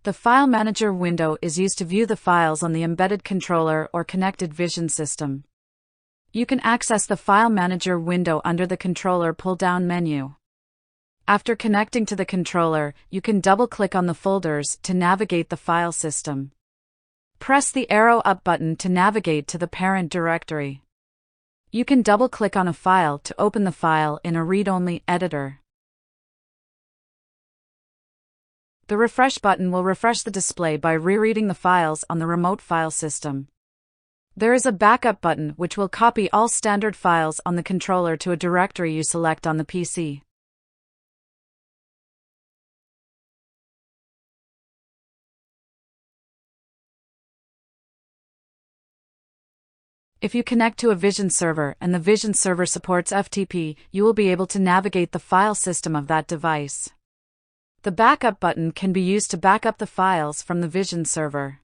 The File Manager window is used to view the files on the embedded controller or connected vision system. You can access the File Manager window under the controller pull-down menu. After connecting to the controller, you can double-click on the folders to navigate the file system. Press the arrow up button to navigate to the parent directory. You can double-click on a file to open the file in a read-only editor. The refresh button will refresh the display by rereading the files on the remote file system. There is a backup button which will copy all standard files on the controller to a directory you select on the PC. If you connect to a Vision server and the Vision server supports FTP, you will be able to navigate the file system of that device. The backup button can be used to back up the files from the Vision server.